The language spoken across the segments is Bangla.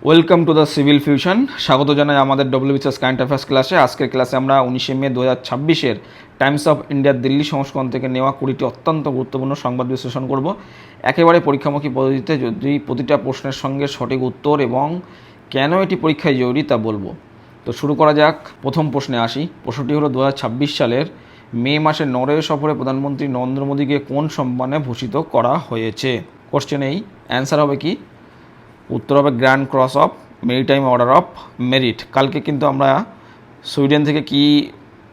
Welcome to the civil fusion. স্বাগত জানাই আমাদের ডব্লিউবিসিএস কারেন্ট অ্যাফেয়ার্স ক্লাসে। আজকের ক্লাসে আমরা 19শে মে 2026 টাইমস অফ ইন্ডিয়ার দিল্লি সংস্করণ থেকে নেওয়া 20টি অত্যন্ত গুরুত্বপূর্ণ সংবাদ বিশ্লেষণ করব। একেবারে পরীক্ষামুখী পদ্ধতিতে, যদি প্রতিটা প্রশ্নের সঙ্গে সঠিক উত্তর এবং কেন এটি পরীক্ষায় জরুরি তা বলবো। তো শুরু করা যাক। প্রথম প্রশ্নে আসি। প্রশ্নটি হলো 2026 সালের মে মাসে নরওয়ে সফরে প্রধানমন্ত্রী নরেন্দ্র মোদীকে কোন সম্মানে ভূষিত করা হয়েছে? কোশ্চেন এই, অ্যান্সার হবে কি? উত্তর হবে grand cross of maritime order of merit. কালকে কিন্তু আমরা সুইডেন থেকে কি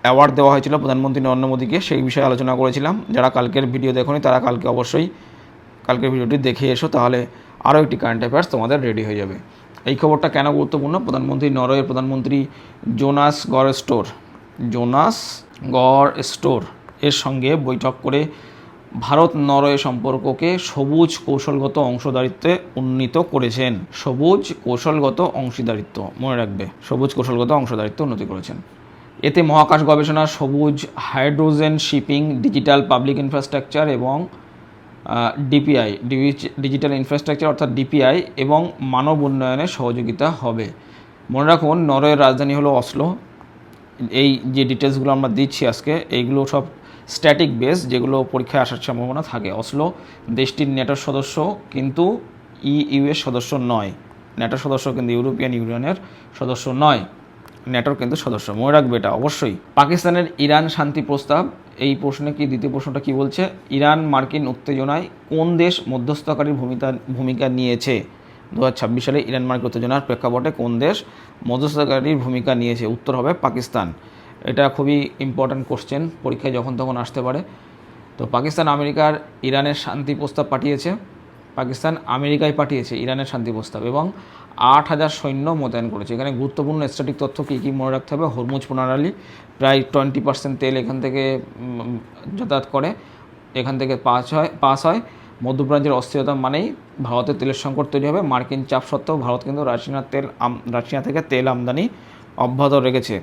অ্যাওয়ার্ড দেওয়া হয়েছিল প্রধানমন্ত্রী নরেন্দ্র মোদীকে, সেই বিষয়ে আলোচনা করেছিলাম। যারা কালকের ভিডিও দেখোনি তারা কালকে অবশ্যই কালকের ভিডিওটি দেখে এসো, তাহলে আরও একটি কারেন্ট অ্যাফেয়ার্স তোমাদের রেডি হয়ে যাবে। এই খবরটা কেন গুরুত্বপূর্ণ? প্রধানমন্ত্রী নরওয়ের প্রধানমন্ত্রী জোনাস গড়স্টোর এর সঙ্গে বৈঠক করে ভারত নরওয়ে সম্পর্ককে সবুজ কৌশলগত অংশীদারিত্বে উন্নীত করেছেন। সবুজ কৌশলগত অংশীদারিত্ব মনে রাখবে, সবুজ কৌশলগত অংশীদারিত্ব উন্নতি করেছেন। এতে মহাকাশ গবেষণা, সবুজ hydrogen shipping, digital public infrastructure এবং ডিজিটাল ইনফ্রাস্ট্রাকচার অর্থাৎ ডিপিআই এবং মানব উন্নয়নে সহযোগিতা হবে। মনে রাখুন, নরওয়ের রাজধানী হলো অসলো। এই যে ডিটেলসগুলো আমরা দিচ্ছি আজকে, এইগুলো সব স্ট্যাটিক বেস, যেগুলো পরীক্ষায় আসার সম্ভাবনা থাকে। অসলো দেশটির ন্যাটোর সদস্য, কিন্তু ইইউএর সদস্য নয়। ন্যাটোর সদস্য কিন্তু ইউরোপিয়ান ইউনিয়নের সদস্য নয়, ন্যাটোর কিন্তু সদস্য। মনে রাখবে এটা অবশ্যই। পাকিস্তানের ইরান শান্তি প্রস্তাব, এই প্রশ্নে কি দ্বিতীয় প্রশ্নটা কি বলছে? ইরান মার্কিন উত্তেজনায় কোন দেশ মধ্যস্থকারীর ভূমিকা নিয়েছে? 2026 সালে ইরান মার্কিন উত্তেজনার প্রেক্ষাপটে কোন দেশ মধ্যস্থতাকারীর ভূমিকা নিয়েছে? উত্তর হবে পাকিস্তান। এটা খুবই ইম্পর্ট্যান্ট কোশ্চেন, পরীক্ষায় যখন তখন আসতে পারে। তো পাকিস্তান আমেরিকার ইরানের শান্তি প্রস্তাব পাঠিয়েছে। পাকিস্তান আমেরিকায় পাঠিয়েছে ইরানের শান্তি প্রস্তাব এবং 8,000 সৈন্য মোতায়েন করেছে। এখানে গুরুত্বপূর্ণ স্ট্যাটিক তথ্য কী কী মনে রাখতে হবে? হরমুজ প্রণালী, প্রায় 20% তেল এখান থেকে যাতায়াত করে, এখান থেকে পাস হয়। মধ্যপ্রাচ্যের অস্থিরতা মানেই ভারতের তেলের সংকট তৈরি হবে। মার্কিন চাপ সত্ত্বেও ভারত কিন্তু রাশিয়া থেকে তেল আমদানি অব্যাহত রেখেছে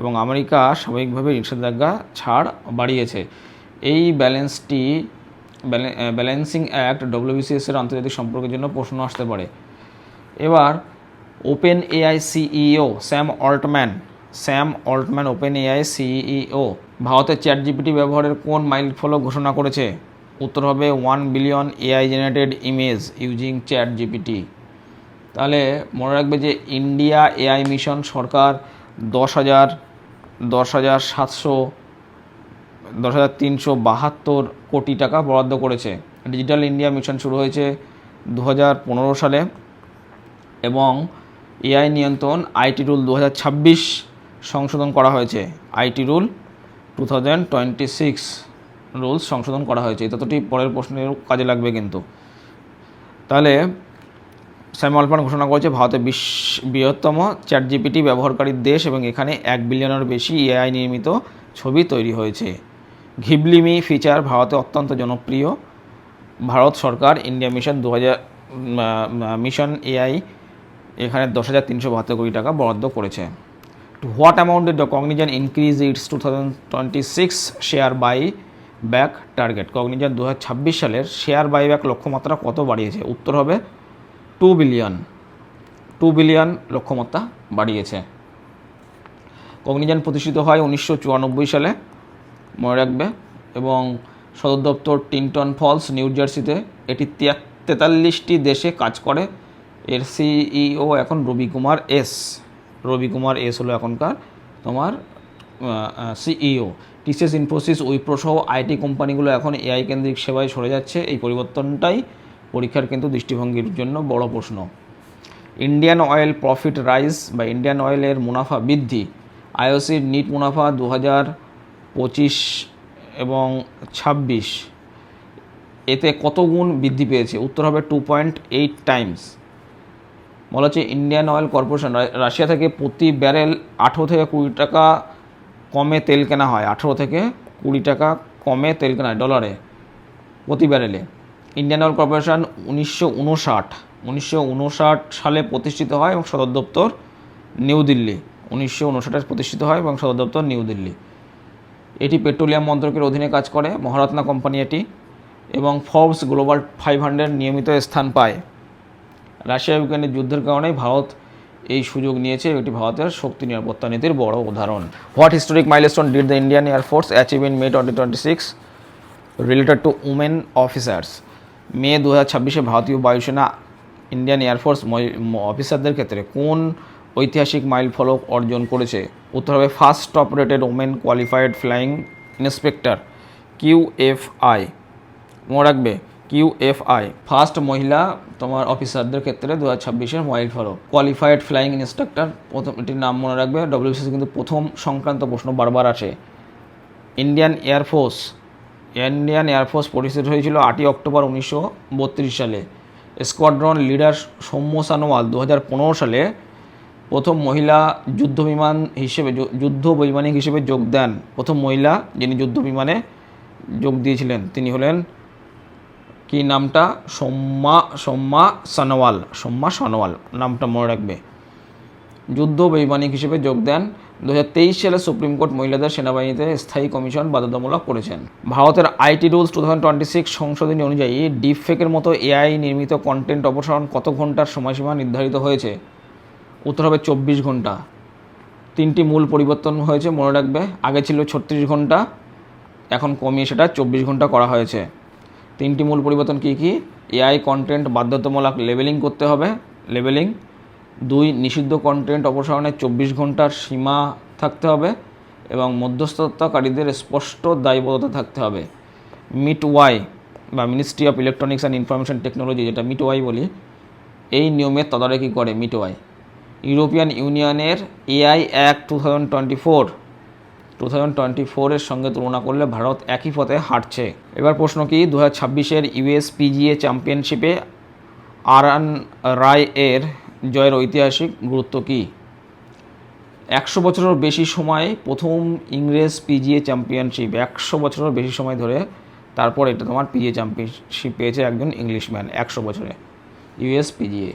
এবং আমেরিকা স্বাভাবিকভাবে নিষেধাজ্ঞা ছাড় বাড়িয়েছে। এই ব্যালেন্সিং অ্যাক্ট ডব্লিউবিসিএসের আন্তর্জাতিক সম্পর্কের জন্য প্রশ্ন আসতে পারে। এবার open AI CEO Sam Altman open AI CEO ভারতের চ্যাট জিপিটি ব্যবহারের কোন মাইলফলক ঘোষণা করেছে? উত্তর হবে 1 billion AI generated image using chat GPT. তাহলে মনে রাখবে যে ইন্ডিয়া এআই মিশন সরকার 10,372 কোটি টাকা বরাদ্দ করেছে। ডিজিটাল ইন্ডিয়া মিশন শুরু হয়েছে 2015 সালে এবং এআই নিয়ন্ত্রণ আইটি রুল 2026 সংশোধন করা হয়েছে। আইটি রুল 2026 রুলস সংশোধন করা হয়েছে। এই তথ্যটি পরের প্রশ্নের কাজে লাগবে কিন্তু। তাহলে স্যাম অল্টম্যান ঘোষণা করেছে ভারতের বৃহত্তম চ্যাট জিপিটি ব্যবহারকারীর দেশ এবং এখানে 1 বিলিয়নের বেশি এআই নির্মিত ছবি তৈরি হয়েছে। ঘিবলিমি ফিচার ভারতে অত্যন্ত জনপ্রিয়। ভারত সরকার ইন্ডিয়া মিশন মিশন এআই এখানে 10,372 কোটি টাকা বরাদ্দ করেছে। To what amount did the Cognizant increase its 2026 share buy back target? Cognizant 2026 সালের শেয়ার বাইব্যাক লক্ষ্যমাত্রা কত বাড়িয়েছে? উত্তর হবে 2 বিলিয়ন লক্ষ্যমাত্রা বাড়িয়েছে। কগনিজেন্ট প্রতিষ্ঠিত হয় 1994 সালে, মনে রাখবে, এবং সদর দপ্তর টিনটন ফলস, নিউ জার্সিতে। এটি 43টি দেশে কাজ করে। এর সিইও এখন রবি কুমার এস হলো এখনকার তোমার সিইও। টিসিএস, ইনফোসিস, উইপ্রো সহ আইটি কোম্পানিগুলো এখন এআই কেন্দ্রিক সেবায় সরে যাচ্ছে। এই পরিবর্তনটাই পরীক্ষার কিন্তু দৃষ্টিভঙ্গির জন্য বড় প্রশ্ন। ইন্ডিয়ান অয়েল প্রফিট রাইজ বা ইন্ডিয়ান অয়েলের মুনাফা বৃদ্ধি। আইওসির নিট মুনাফা 2025 এবং 26 এতে কত গুণ বৃদ্ধি পেয়েছে? উত্তর হবে 2.8 টাইমস। বলা হচ্ছে ইন্ডিয়ান অয়েল কর্পোরেশন রাশিয়া থেকে প্রতি ব্যারেল 18 থেকে 20 টাকা কমে তেল কেনা হয়। 18 থেকে 20 টাকা কমে তেল কেনা হয় ডলারে প্রতি ব্যারেলে। ইন্ডিয়ান অয়েল কর্পোরেশন 1959 সালে প্রতিষ্ঠিত হয় এবং সদর দপ্তর নিউ দিল্লি। 1959 প্রতিষ্ঠিত হয় এবং সদর দপ্তর নিউ দিল্লি। এটি পেট্রোলিয়াম মন্ত্রকের অধীনে কাজ করে, মহারত্না কোম্পানি এটি, এবং ফোর্বস গ্লোবাল 500 নিয়মিত স্থান পায়। রাশিয়া ইউক্রেনের যুদ্ধের কারণেই ভারত এই সুযোগ নিয়েছে, এটি ভারতের শক্তি নিরাপত্তা নীতির বড় উদাহরণ। What historic milestone did the Indian air force achieve in May 2026 related to women officers? মে 2026 ভারতীয় বায়ুসেনা ইন্ডিয়ান এয়ারফোর্স অফিসারদের ক্ষেত্রে কোন ঐতিহাসিক মাইল ফলক অর্জন করেছে? উত্তর হবে first top rated women qualified flying inspector, QFI। মনে রাখবে QFI, ফার্স্ট মহিলা তোমার অফিসারদের ক্ষেত্রে 2026 মাইল ফলক। কোয়ালিফাইড ফ্লাইং ইন্সট্রাক্টর, প্রথম এটির নাম মনে রাখবে। WBCS কিন্তু প্রথম সংক্রান্ত প্রশ্ন বারবার আসে। ইন্ডিয়ান এয়ারফোর্স প্রতিষ্ঠিত হয়েছিল 8 অক্টোবর 1932 সালে। স্কোয়াড্রন লিডার সৌম্য সানোয়াল 2015 সালে প্রথম মহিলা যুদ্ধ বৈমানিক হিসেবে যোগ দেন। প্রথম মহিলা যিনি যুদ্ধ বিমানে যোগ দিয়েছিলেন তিনি হলেন, কি নামটা? সৌম্যা সানোয়াল নামটা মনে রাখবে। যুদ্ধ বৈমানিক হিসেবে যোগ দেন। 2023 সালে সুপ্রিম কোর্ট মহিলাদের সেনাবাহিনীতে স্থায়ী কমিশন বাধ্যতামূলক করেছেন। ভারতের আইটি রুলস 2026 সংশোধনী অনুযায়ী ডিপফেকের মতো AI নির্মিত কন্টেন্ট অপসারণ কত ঘন্টার সময়সীমা নির্ধারিত হয়েছে? উত্তর হবে 24 ঘন্টা। 3টি মূল পরিবর্তন হয়েছে মনে রাখবে। আগে ছিল 36 ঘন্টা, এখন কমিয়ে সেটা 24 ঘন্টা করা হয়েছে। 3টি মূল পরিবর্তন কী কী? AI কন্টেন্ট বাধ্যতামূলক লেবেলিং করতে হবে, 2 নিষিদ্ধ কন্টেন্ট অপসারণে 24 ঘন্টার সীমা থাকতে হবে এবং মধ্যস্থতাকারীদের স্পষ্ট দায়বদ্ধতা থাকতে হবে। মিটওয়াই বা ministry of electronics and information technology, যেটা মিটওয়াই বলি, এই নিয়মের তদারকি করে মিটওয়াই। ইউরোপিয়ান ইউনিয়নের AI অ্যাক্ট 2024 সঙ্গে তুলনা করলে ভারত একই পথে হাঁটছে। এবার প্রশ্ন কি? 2026 US PGA চ্যাম্পিয়নশিপে আরআন রায় এর জয়ের ঐতিহাসিক গুরুত্ব কী? 100 বছরের বেশি সময় প্রথম ইংরেজ PGA চ্যাম্পিয়নশিপ, 100 বছরের বেশি সময় ধরে তারপর এটা তোমার PGA চ্যাম্পিয়নশিপ পেয়েছে একজন ইংলিশম্যান 100 বছরে, US PGA।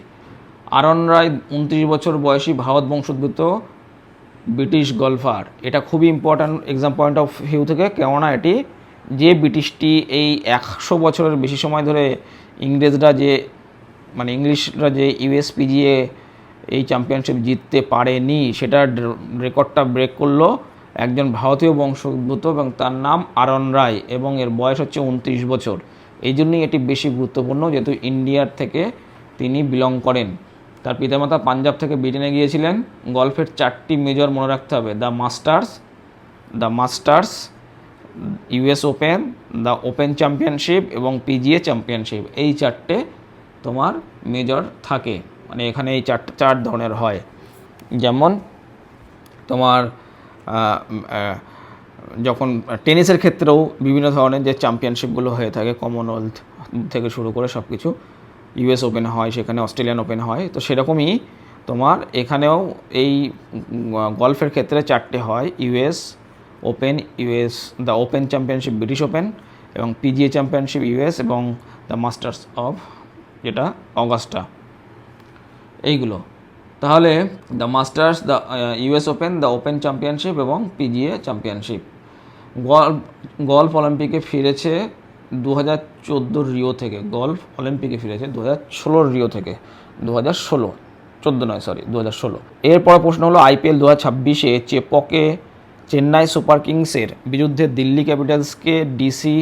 আরন রায় 29 বছর বয়সী ভারত বংশোদ্ভূত ব্রিটিশ গলফার। এটা খুবই important exam point of view থেকে, কেননা এটি যে ব্রিটিশটি এই 100 বছরের বেশি সময় ধরে ইংলিশরা যে US PGA এই চ্যাম্পিয়নশিপ জিততে পারেনি, সেটার রেকর্ডটা ব্রেক করলো একজন ভারতীয় বংশোদ্ভূত এবং তার নাম আরন রায়, এবং এর বয়স হচ্ছে 29 বছর। এই জন্যই এটি বেশি গুরুত্বপূর্ণ, যেহেতু ইন্ডিয়ার থেকে তিনি বিলং করেন। তার পিতামাতা পাঞ্জাব থেকে ব্রিটেনে গিয়েছিলেন। গল্ফের 4টি মেজর মনে রাখতে হবে: the masters, US open, the open championship এবং PGA চ্যাম্পিয়নশিপ। এই 4টে তোমার মেজর থাকে, মানে এখানে এই 4 ধরনের হয়। যেমন তোমার যখন টেনিসের ক্ষেত্রেও বিভিন্ন ধরনের যে চ্যাম্পিয়নশিপগুলো হয়ে থাকে, কমনওয়েলথ থেকে শুরু করে সব কিছু, US ওপেন হয়, সেখানে অস্ট্রেলিয়ান ওপেন হয়, তো সেরকমই তোমার এখানেও এই গল্ফের ক্ষেত্রে 4টে হয়: US open, the open championship British open, এবং PGA চ্যাম্পিয়নশিপ US, এবং দ্য মাস্টার্স অফ, যেটা অগাস্টা। এইগুলো তাহলে the masters, the US open, the open championship এবং PGA চ্যাম্পিয়নশিপ। গল্ফ অলিম্পিকে ফিরেছে 2014 রিও থেকে। গল্ফ অলিম্পিকে ফিরেছে 2016 রিও থেকে, 2016। এরপর প্রশ্ন হলো IPL 2026-এ চেপকে চেন্নাই সুপার কিংসের বিরুদ্ধে দিল্লি ক্যাপিটালসকে ডিসি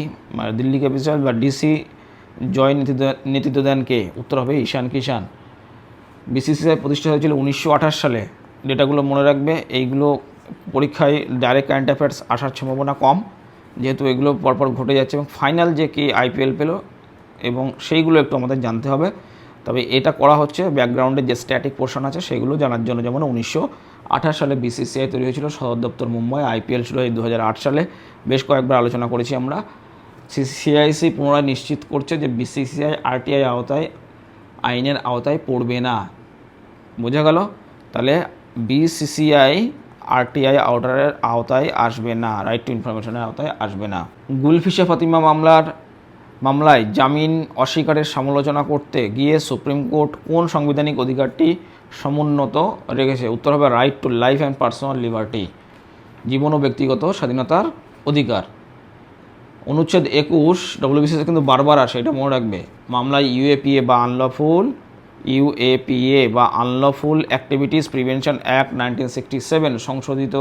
জয় নেতৃত্ব দেন কে? উত্তর হবে ঈশান কিষান। BCCI প্রতিষ্ঠা হয়েছিল 1928 সালে। ডেটাগুলো মনে রাখবে, এইগুলো পরীক্ষায় ডাইরেক্ট কারেন্ট অ্যাফেয়ার্স আসার সম্ভাবনা কম, যেহেতু এগুলো পরপর ঘটে যাচ্ছে, এবং ফাইনাল যে কে IPL পেল এবং সেইগুলো একটু আমাদের জানতে হবে। তবে এটা করা হচ্ছে ব্যাকগ্রাউন্ডে যে স্ট্যাটিক পোর্শন আছে সেগুলো জানার জন্য। যেমন 1928 সালে BCCI তৈরি হয়েছিল, সদর দপ্তর মুম্বাই। IPL শুরু হয় 2008 সালে। বেশ কয়েকবার আলোচনা করেছি আমরা। CIC পুনরায় নিশ্চিত করছে যে BCCI RTI আইনের আওতায় পড়বে না। বোঝা গেল? তাহলে BCCI RTI আওতায় আসবে না, রাইট টু ইনফরমেশনের আওতায় আসবে না। গুলফিশা ফাতিমা মামলায় জামিন অস্বীকারের সমালোচনা করতে গিয়ে সুপ্রিম কোর্ট কোন সাংবিধানিক অধিকারটি সমুন্নত রেখেছে? উত্তর হবে right to life and personal liberty, জীবন ও ব্যক্তিগত স্বাধীনতার অধিকার। অনুচ্ছেদ 21 WBCS কিন্তু বারবার আসে, এটা মনে রাখবে। মামলায় UAPA বা আনলফুল ইউএপিএ বা আনলফুল অ্যাক্টিভিটিস প্রিভেনশন অ্যাক্ট 1967 সংশোধিত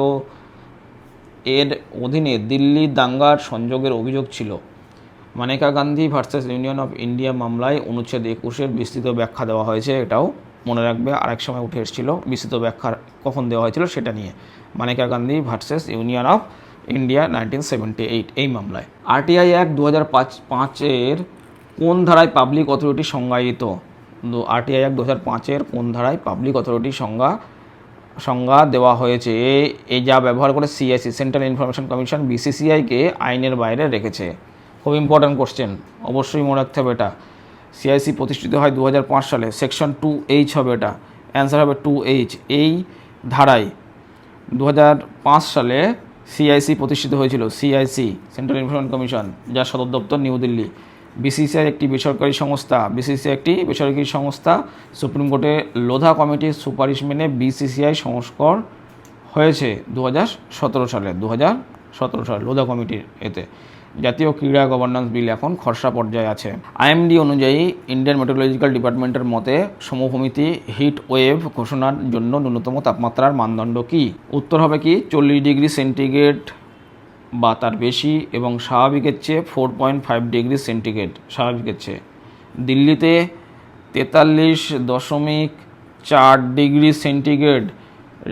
এর অধীনে দিল্লি দাঙ্গার সংযোগের অভিযোগ ছিল। Maneka Gandhi versus union of India মামলায় অনুচ্ছেদ 21-এর বিস্তৃত ব্যাখ্যা দেওয়া হয়েছে। এটাও মনে রাখবে, আরেক সময় উঠে এসেছিল বিস্তৃত ব্যাখ্যা কখন দেওয়া হয়েছিল সেটা নিয়ে। Maneka Gandhi versus union of India 1978 এই মামলায়। আরটিআই অ্যাক্ট 2005-এর কোন ধারায় পাবলিক অথরিটি সংজ্ঞায়িত? আরটিআই অ্যাক্ট 2005-এর কোন ধারায় পাবলিক অথরিটি সংজ্ঞা দেওয়া হয়েছে? এই যা ব্যবহার করে সিআইসি সেন্ট্রাল ইনফরমেশন কমিশন বিসিসিআইকে আইনের বাইরে রেখেছে। খুব ইম্পর্ট্যান্ট কোশ্চেন, অবশ্যই মনে রাখতে হবে এটা। সিআইসি প্রতিষ্ঠিত হয় 2005 সালে, সেকশন 2H হবে এটা, অ্যান্সার হবে 2H। এই ধারায় 2005 সালে সিআইসি প্রতিষ্ঠিত হয়েছিল। সিআইসি সেন্ট্রাল ইনফরমেশন কমিশন, যার সদর দপ্তর নিউ দিল্লি। বিসিসিআই একটি বেসরকারি সংস্থা। সুপ্রিম কোর্টে লোধা কমিটির সুপারিশ মেনে বিসিসিআই সংস্কার হয়েছে 2017 সালে। লোধা কমিটির এতে জাতীয় ক্রীড়া গভর্নেন্স বিল এখন খসড়া পর্যায়ে আছে। আইএমডি অনুযায়ী ইন্ডিয়ান মেট্রোলজিক্যাল ডিপার্টমেন্টের মতে সমভূমিতে হিট ওয়েভ ঘোষণার জন্য ন্যূনতম তাপমাত্রার মানদণ্ড কি? উত্তর হবে কি 40 ডিগ্রি সেন্টিগ্রেড বা তার বেশি এবং স্বাভাবিকের চেয়ে 4.5 ডিগ্রি সেন্টিগ্রেড স্বাভাবিকের চেয়ে। দিল্লিতে 43.4 ডিগ্রি সেন্টিগ্রেড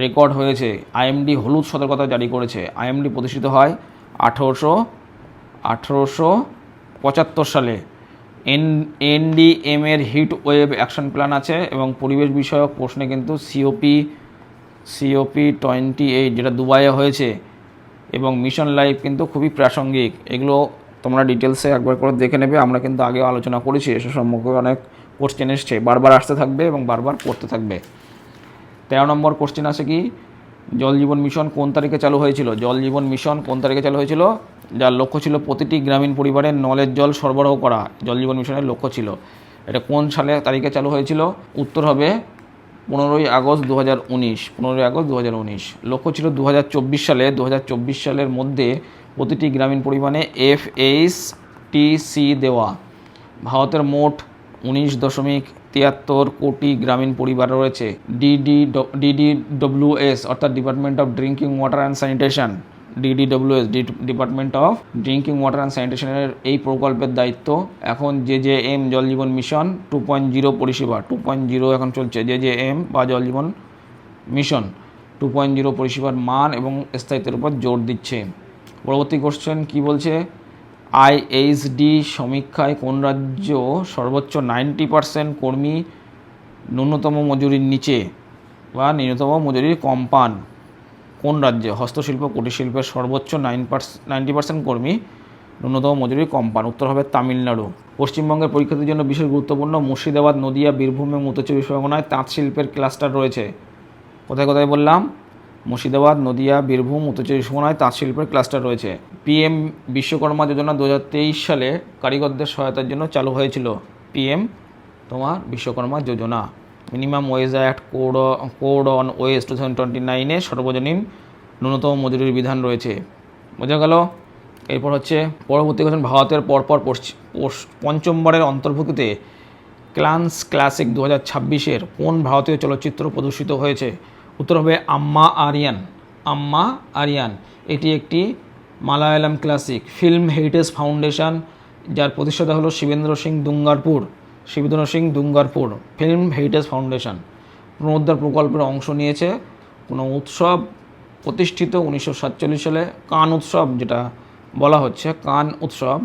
রেকর্ড হয়েছে। আইএমডি হলুদ সতর্কতা জারি করেছে। আইএমডি প্রতিষ্ঠিত হয় 1875 সালে। এনডিএমের হিট ওয়েভ অ্যাকশন প্ল্যান আছে এবং পরিবেশ বিষয়ক প্রশ্নে কিন্তু সিওপি 28 যেটা দুবাইয়ে হয়েছে এবং মিশন লাইফ কিন্তু খুবই প্রাসঙ্গিক। এগুলো তোমরা ডিটেলসে একবার করে দেখে নেবে। আমরা কিন্তু আগেও আলোচনা করেছি, এসব সম্পর্কে অনেক কোশ্চেন এসছে, বারবার আসতে থাকবে এবং বারবার পড়তে থাকবে। 13 নম্বর কোশ্চেন আছে কি, জল জীবন মিশন কোন তারিখে চালু হয়েছিল? জল জীবন মিশন কোন তারিখে চালু হয়েছিল? যার লক্ষ্য ছিল প্রতিটি গ্রামীণ পরিবারে নলের জল সরবরাহ করা, জল জীবন মিশনের লক্ষ্য ছিল। এটা কোন তারিখে চালু হয়েছিল? উত্তর হবে 15ই আগস্ট 2019। লক্ষ্য ছিল 2024 সালে। 2024 সালের মধ্যে প্রতিটি গ্রামীণ পরিমাণে FHTC দেওয়া। ভারতের মোট 19.73 কোটি গ্রামীণ পরিবার রয়েছে। DDWS অর্থাৎ department of drinking water and sanitation, department of drinking water and স্যানিটেশনের এই প্রকল্পের দায়িত্ব এখন JJM জল জীবন মিশন 2.0 পরিষেবা 2.0 এখন চলছে। JJM বা জল জীবন মিশন 2.0 পরিষেবার মান এবং স্থায়িত্বের উপর জোর দিচ্ছে। পরবর্তী কোশ্চেন কি বলছে, IHD সমীক্ষায় কোন রাজ্য সর্বোচ্চ 90% কর্মী ন্যূনতম মজুরির নিচে বা ন্যূনতম মজুরির কম পান? কোন রাজ্যে হস্তশিল্প কুটির শিল্পের সর্বোচ্চ 90% কর্মী ন্যূনতম মজুরি কম পান? উত্তর হবে তামিলনাড়ু। পশ্চিমবঙ্গের পরীক্ষার্থীর জন্য বিশেষ গুরুত্বপূর্ণ মুর্শিদাবাদ, নদিয়া, বীরভূম এবং উত্তর চব্বিশ পরগনায় তাঁত শিল্পের ক্লাস্টার রয়েছে। কোথায় কোথায় বললাম? মুর্শিদাবাদ, নদিয়া, বীরভূম, উত্তর চব্বিশ পরগনায় তাঁত শিল্পের ক্লাস্টার রয়েছে। PM বিশ্বকর্মা যোজনা 2023 সালে কারিগরদের সহায়তার জন্য চালু হয়েছিল। PM Vishwakarma Yojana. Minimum wage act, code on wage 2029-এ সর্বজনীন ন্যূনতম মজুরির বিধান রয়েছে। বোঝা গেল? এরপর হচ্ছে পরবর্তী কোশ্চেন, ভারতের পরপর পঞ্চমবারের অন্তর্ভুক্তিতে ক্লান্স ক্লাসিক 2026-এর কোন ভারতীয় চলচ্চিত্র প্রদর্শিত হয়েছে? উত্তর হবে আম্মা আরিয়ান। এটি একটি Malayalam classic. Film heritage foundation, যার প্রতিষ্ঠাতা হলো Shivendra Singh Dungarpur. Film heritage foundation পুনরুদ্ধার প্রকল্পের অংশ নিয়েছে। কোনো উৎসব প্রতিষ্ঠিত 1947 সালে। কান উৎসব যেটা বলা হচ্ছে, কান উৎসব,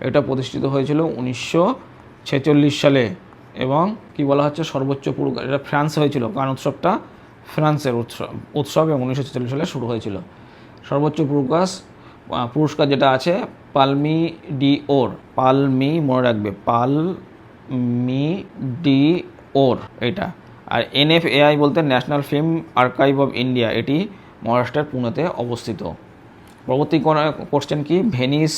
এটা প্রতিষ্ঠিত হয়েছিল 1946 সালে এবং কি বলা হচ্ছে সর্বোচ্চ পুরস্কার, এটা ফ্রান্স হয়েছিল। কান উৎসবটা ফ্রান্সের উৎসব এবং 1946 সালে শুরু হয়েছিল। সর্বোচ্চ পুরস্কার যেটা আছে পালমি মনে রাখবে, পালমি ডি ওর এটা। আর NFAI বলতে national film archive of India, এটি মহারাষ্ট্রের পুনেতে অবস্থিত। পরবর্তী কোশ্চেন কি, ভেনিস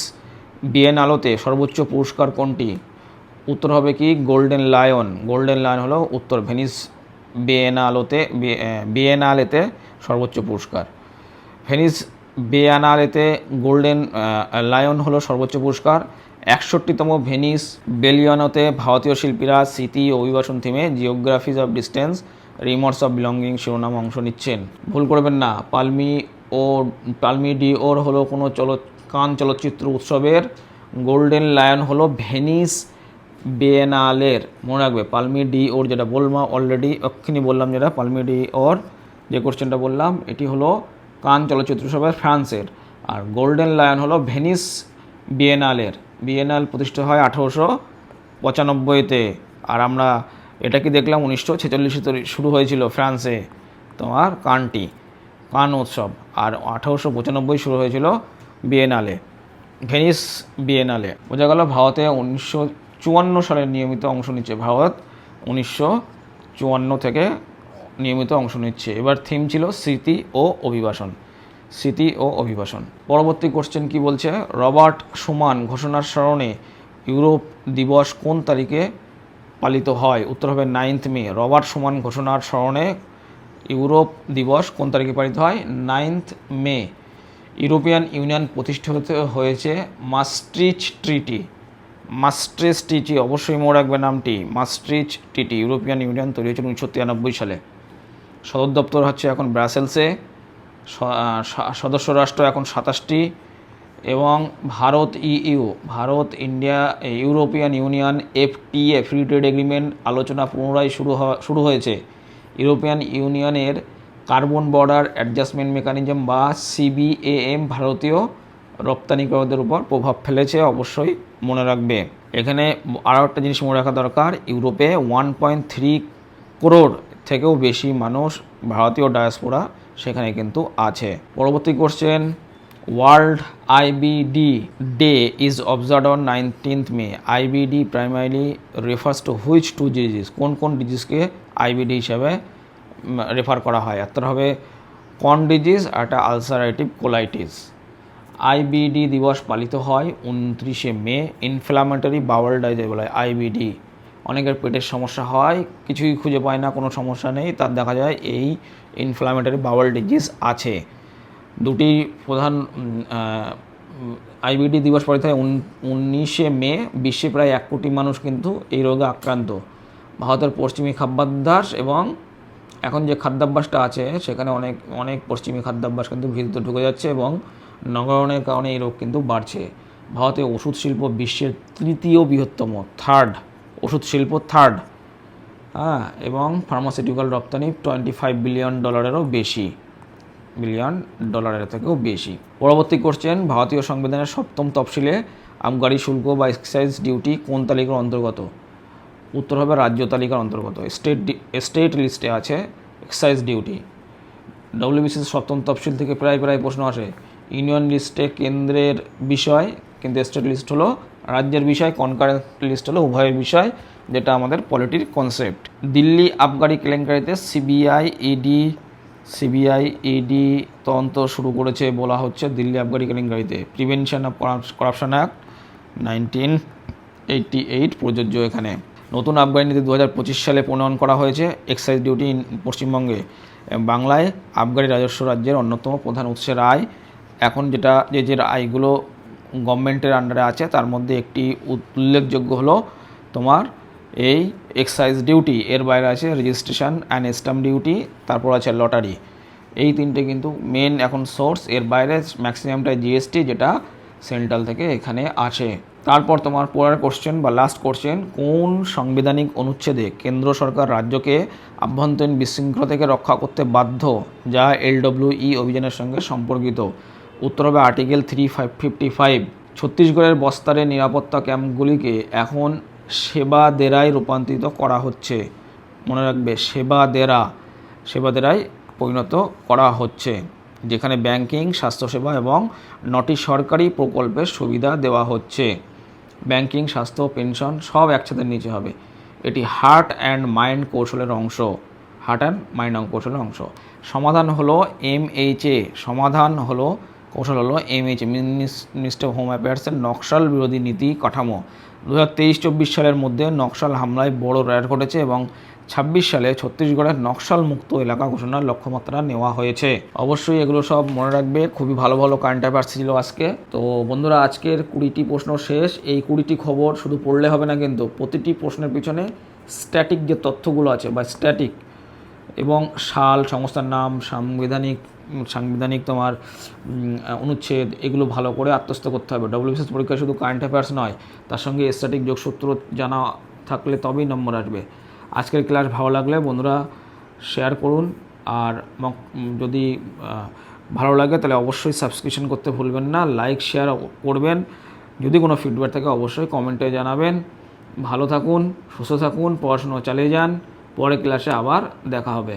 বিয়েনালোতে সর্বোচ্চ পুরস্কার কোনটি? উত্তর হবে কি গোল্ডেন লায়ন হলো উত্তর। ভেনিস বিয়েনালেতে সর্বোচ্চ পুরস্কার। ভেনিস বিয়েনালেতে গোল্ডেন লায়ন হলো সর্বোচ্চ পুরস্কার 61তম ভেনিস বেলিয়ানোতে ভারতীয় শিল্পীরা স্মৃতি ও অভিবাসন থিমে geographies of distance remotes of belonging শিরোনামে অংশ নিচ্ছেন। ভুল করবেন না, পালমি ডি ওর হলো কোনো কান চলচ্চিত্র উৎসবের, গোল্ডেন লায়ন হলো ভেনিস বিয়েনালের। মনে রাখবে পালমি ডি ওর যেটা বললাম অলরেডি এক্ষুনি বললাম, যেটা পালমি ডি ওর যে কোশ্চেনটা বললাম এটি হলো কান চলচ্চিত্র উৎসবের ফ্রান্সের, আর গোল্ডেন লায়ন হলো ভেনিস বিয়েনালের। বিয়েনাল প্রতিষ্ঠা হয় 1895-তে, আর আমরা এটা কি দেখলাম 1946-এ শুরু হয়েছিল ফ্রান্সে তোমার কান উৎসব, আর 1895 শুরু হয়েছিল বিয়েনালে, ভেনিস বিয়েনালে। বোঝা গেল ভারতে 1954 সালে নিয়মিত অংশ নিচ্ছে, ভারত 1954 থেকে নিয়মিত অংশ নিচ্ছে। এবার থিম ছিল স্মৃতি ও অভিবাসন। পরবর্তী কোশ্চেন কি বলছে, রবার্ট শুমান ঘোষণার স্মরণে ইউরোপ দিবস কোন তারিখে পালিত হয়? উত্তর হবে 9 মে। রবার্ট শুমান ঘোষণার স্মরণে ইউরোপ দিবস কোন তারিখে পালিত হয়? 9 মে। ইউরোপিয়ান ইউনিয়ন প্রতিষ্ঠিত হয়েছে মাস্ট্রিচ ট্রিটি, অবশ্যই মনে রাখবে নামটি, মাস্ট্রিচ ট্রিটি। ইউরোপিয়ান ইউনিয়ন তৈরি হয়েছিল 1993 সালে। সদর দপ্তর হচ্ছে এখন ব্রাসেলসে। সদস্য রাষ্ট্র এখন 27টি, এবং Bharat India European union FTA free trade agreement আলোচনা পুনরায় শুরু হয়েছে। ইউরোপিয়ান ইউনিয়নের কার্বন বর্ডার অ্যাডজাস্টমেন্ট মেকানিজম বা CBAM ভারতীয় রপ্তানিকারকদের উপর প্রভাব ফেলেছে, অবশ্যই মনে রাখবে। এখানে আরও একটা জিনিস মনে রাখা দরকার, ইউরোপে 1.3 করোড় থেকেও বেশি মানুষ ভারতীয় ডায়াসপোরা সেখানে কিন্তু আছে। পরবর্তী question, world IBD day is observed on 19th May. IBD primarily refers to which two disease? কোন ডিজিজকে IBD হিসাবে রেফার করা হয়? একটা হবে কর্ন ডিজিজ আর একটা আলসারেটিভ কোলাইটিস। IBD দিবস পালিত হয় 29শে মে। ইনফ্ল্যামেটরি বাউল ডিজিজ বলা হয় IBD। অনেকের পেটের সমস্যা হয়, কিছুই খুঁজে পায় না, কোনো সমস্যা নেই, তার দেখা যায় এই ইনফ্ল্যামেটরি বাউল ডিজিজ আছে। দুটি প্রধান IBD দিবস পালিত হয় 19শে মে। বিশ্বে প্রায় 1 কোটি মানুষ কিন্তু এই রোগে আক্রান্ত। ভারতের পশ্চিমী খাদ্যাভ্যাস এবং এখন যে খাদ্যাভ্যাসটা আছে সেখানে অনেক পশ্চিমী খাদ্যাভ্যাস কিন্তু ভিতরে ঢুকে যাচ্ছে, এবং নগরায়নের কারণে এই রোগ কিন্তু বাড়ছে। ভারতের ওষুধ শিল্প বিশ্বের 3য় বৃহত্তম, ওষুধ শিল্প 3rd, এবং ফার্মাসিউটিক্যাল রপ্তানি $25 বিলিয়ন থেকেও বেশি। পরবর্তী কোশ্চেন, ভারতীয় সংবিধানের 7ম তফসিলে আবগারি শুল্ক বা এক্সাইজ ডিউটি কোন তালিকার অন্তর্গত? উত্তর হবে রাজ্য তালিকার অন্তর্গত। স্টেট লিস্টে আছে এক্সাইজ ডিউটি। WBC's 7ম তফসিল থেকে প্রায় প্রশ্ন আসে। ইউনিয়ন লিস্টে কেন্দ্রের বিষয়, কিন্তু স্টেট লিস্ট হলো রাজ্যের বিষয়, কনকারেন্ট লিস্ট হলো উভয়ের বিষয়, যেটা আমাদের পলিটির কনসেপ্ট। দিল্লি আবগারি কেলেঙ্কারিতে সিবিআই ইডি তদন্ত শুরু করেছে বলা হচ্ছে। দিল্লি আবগারি কেলেঙ্কারিতে প্রিভেনশন অফ করাপশন অ্যাক্ট 1988 প্রযোজ্য এখানে। নতুন আবগারি নীতি 2025 সালে প্রণয়ন করা হয়েছে। এক্সাইজ ডিউটি পশ্চিমবঙ্গে, বাংলায় আবগারি রাজস্ব রাজ্যের অন্যতম প্রধান উৎসের আয়। এখন যে আয়গুলো গভর্নমেন্টের আন্ডারে আছে তার মধ্যে একটি উল্লেখযোগ্য হলো তোমার এই এক্সাইজ ডিউটি। এর বাইরে আছে রেজিস্ট্রেশন অ্যান্ড স্ট্যাম্প ডিউটি, তারপর আছে লটারি। এই তিনটে কিন্তু মেন এখন সোর্স। এর বাইরে ম্যাক্সিমামটাই GST, যেটা সেন্ট্রাল থেকে এখানে আসে। তারপর তোমার পরের কোশ্চেন বা লাস্ট কোশ্চেন, কোন সাংবিধানিক অনুচ্ছেদে কেন্দ্র সরকার রাজ্যকে আভ্যন্তরীণ বিশৃঙ্খলা থেকে রক্ষা করতে বাধ্য, যা LWE অভিযানের সঙ্গে সম্পর্কিত? উত্তর হবে আর্টিকেল 355। ছত্তিশগড়ের বস্তারের নিরাপত্তা ক্যাম্পগুলিকে এখন সেবা দেরায় রূপান্তরিত করা হচ্ছে। মনে রাখবে সেবা দেরায় পরিণত করা হচ্ছে, যেখানে ব্যাংকিং, স্বাস্থ্যসেবা এবং 9টি সরকারি প্রকল্পের সুবিধা দেওয়া হচ্ছে। ব্যাংকিং, স্বাস্থ্য, পেনশন সব একসাথে নিচে হবে। এটি হার্ট অ্যান্ড মাইন্ড কৌশলের অংশ। সমাধান হলো MHA। কৌশল হলো MHA, মিনিস্ট্রি অফ হোম অ্যাফেয়ার্সের নকশাল বিরোধী নীতি কাঠামো। 2023-24 সালের মধ্যে নকশাল হামলায় বড় র্যাট ঘটেছে এবং সালে ছত্তিশগড়ের নকশাল মুক্ত এলাকা ঘোষণার লক্ষ্যমাত্রা নেওয়া হয়েছে। অবশ্যই এগুলো সব মনে রাখবে, খুবই ভালো ভালো কারেন্ট অ্যাফেয়ার্স ছিল আজকে। তো বন্ধুরা, আজকের 20টি প্রশ্ন শেষ। এই 20টি খবর শুধু পড়লে হবে না, কিন্তু প্রতিটি প্রশ্নের পিছনে স্ট্যাটিক যে তথ্যগুলো আছে বা স্ট্যাটিক এবং সাল, সংস্থার নাম, সাংবিধানিক তোমার অনুচ্ছেদ, এগুলো ভালো করে আত্মস্থ করতে হবে। ডব্লিউবিসিএস পরীক্ষায় শুধু কারেন্ট অ্যাফেয়ার্স নয়, তার সঙ্গে স্ট্যাটিক যোগসূত্র জানা থাকলে তবেই নম্বর আসবে। আজকের ক্লাস ভালো লাগলে বন্ধুরা শেয়ার করুন, আর যদি ভালো লাগে তাহলে অবশ্যই সাবস্ক্রিপশন করতে ভুলবেন না, লাইক শেয়ার করবেন। যদি কোনো ফিডব্যাক থাকে অবশ্যই কমেন্টে জানাবেন। ভালো থাকুন, সুস্থ থাকুন, পড়াশুনো চালিয়ে যান। পরের ক্লাসে আবার দেখা হবে।